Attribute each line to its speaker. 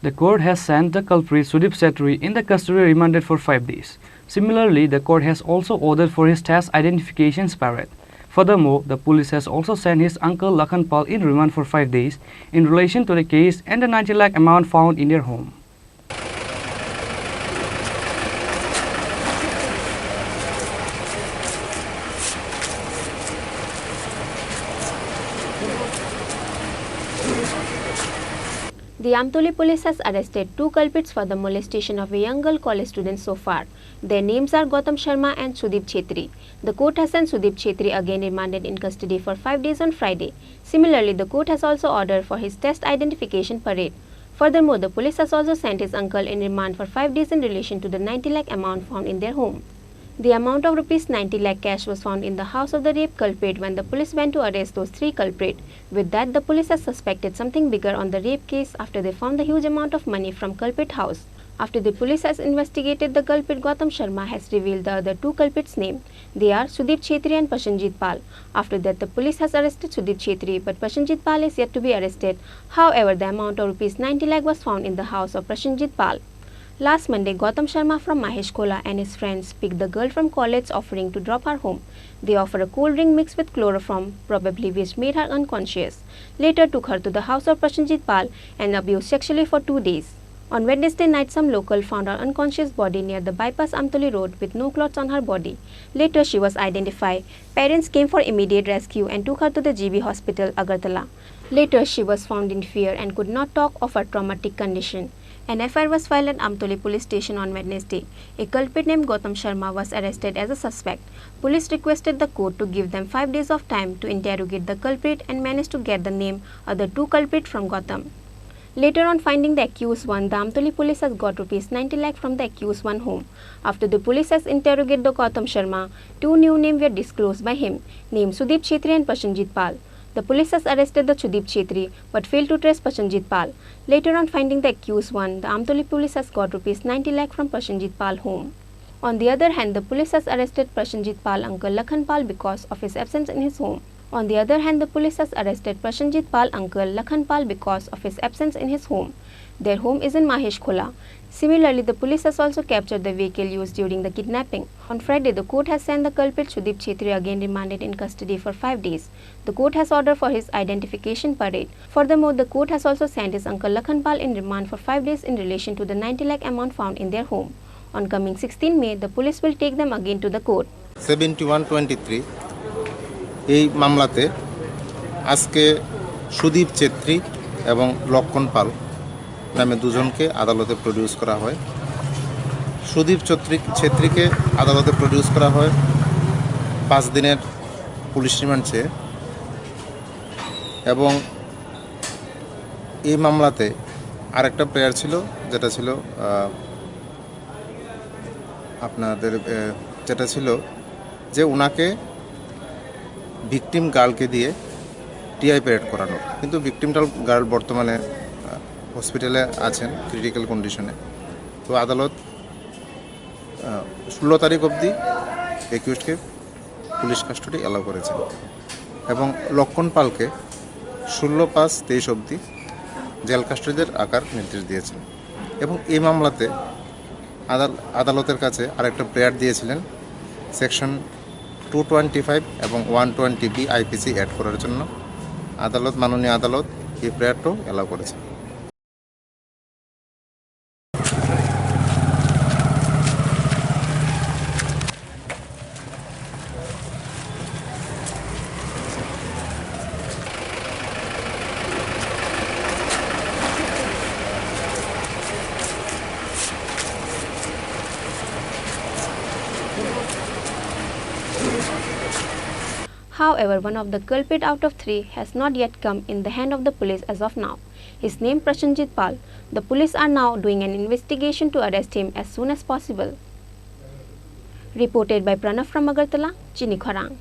Speaker 1: The court has sent the culprit Sudip Setri in the custody remanded for 5 days. Similarly, the court has also ordered for his test identification parade. Furthermore, the police has also sent his uncle Lakhan Pal in remand for 5 days in relation to the case and the 90 lakh amount found in their home.
Speaker 2: The Amtoli police has arrested 2 culprits for the molestation of a young girl college student so far. Their names are Gautam Sharma and Sudip Setri. The court has sent Sudip Setri again remanded in custody for 5 days on Friday. Similarly, the court has also ordered for his test identification parade. Furthermore, the police has also sent his uncle in remand for 5 days in relation to the 90 lakh amount found in their home. The amount of rupees 90 lakh cash was found in the house of the rape culprit when the police went to arrest those 3 culprits. With that, the police has suspected something bigger on the rape case after they found the huge amount of money from culprit house. After the police has investigated, the culprit Gautam Sharma has revealed the other 2 culprits' name. They are Sudip Setri and Prashanjit Pal. After that, the police has arrested Sudip Setri, but Prashanjit Pal is yet to be arrested. However, the amount of rupees 90 lakh was found in the house of Prashanjit Pal. Last Monday, Gautam Sharma from Mahesh Kola and his friends picked the girl from college offering to drop her home. They offered a cold drink mixed with chloroform, probably which made her unconscious. Later took her to the house of Prashanjit Pal and abused sexually for 2 days. On Wednesday night, some local found her unconscious body near the bypass Amtoli road with no clothes on her body. Later, she was identified. Parents came for immediate rescue and took her to the GB hospital, Agartala. Later, she was found in fear and could not talk of her traumatic condition. An FIR was filed at Amtoli police station on Wednesday. A culprit named Gautam Sharma was arrested as a suspect. Police requested the court to give them 5 days of time to interrogate the culprit and managed to get the name of the 2 culprits from Gautam. Later on finding the accused one, the Amtoli police has got rupees 90 lakh from the accused one home. After the police has interrogated the Gautam Sharma, 2 new names were disclosed by him, named Sudip Setri and Prashanjit Pal. The police has arrested the Sudip Setri but failed to trace Prashanjit Pal. Later on finding the accused one, the Amtoli police has got rupees 90 lakh from Prashanjit Pal home. On the other hand, the police has arrested Prashanjit Pal uncle Lakhan Pal because of his absence in his home. On the other hand, the police has arrested Prashanjit Pal uncle Lakhan Pal because of his absence in his home. Their home is in Mahesh Kola. Similarly, the police has also captured the vehicle used during the kidnapping. On Friday, the court has sent the culprit Sudip Setri again remanded in custody for 5 days. The court has ordered for his identification parade. Furthermore, the court has also sent his uncle Lakhan Pal in remand for 5 days in relation to the 90 lakh amount found in their home. On coming 16 May, the police will take them again to the court.
Speaker 3: 7123 এই মামলাতে আজকে সুদীপ ছেত্রী এবং লক্ষণ পাল নামে দুজনকে আদালতে produce করা হয়। সুদীপ ছেত্রীকে আদালতে প্রডিউস করা হয় 5 দিনের পুলিশ রিমান্ড চেয়ে এবং এই মামলাতে আরেকটা প্রেয়ার ছিল যেটা ছিল আপনাদের যেটা ছিল যে ওনাকে ভিকটিম গার্লকে দিয়ে টিআই প্যারেড করানোর, কিন্তু ভিকটিম গার্ল বর্তমানে হসপিটালে আছেন ক্রিটিক্যাল কন্ডিশনে। তো আদালত 16 তারিখ অবধি একিউজডকে পুলিশ কাস্টডি অ্যালাউ করেছেন এবং লক্ষণ পালকে 16/5/23 অবধি জেল কাস্টডির আকার নির্দেশ দিয়েছেন। এবং এই মামলাতে আদালতের কাছে আরেকটা প্রেয়ার দিয়েছিলেন সেকশন 225 এবং 120B আইপিসি অ্যাড করার জন্য। মাননীয় আদালত এই প্রেয়ারটাও অ্যালাউ করেছে।
Speaker 2: However, one of the culprit out of 3 has not yet come in the hand of the police as of now. His name Prashanjit Pal. The police are now doing an investigation to arrest him as soon as possible. Reported by Pranav from Agartala, Chini, Khorang.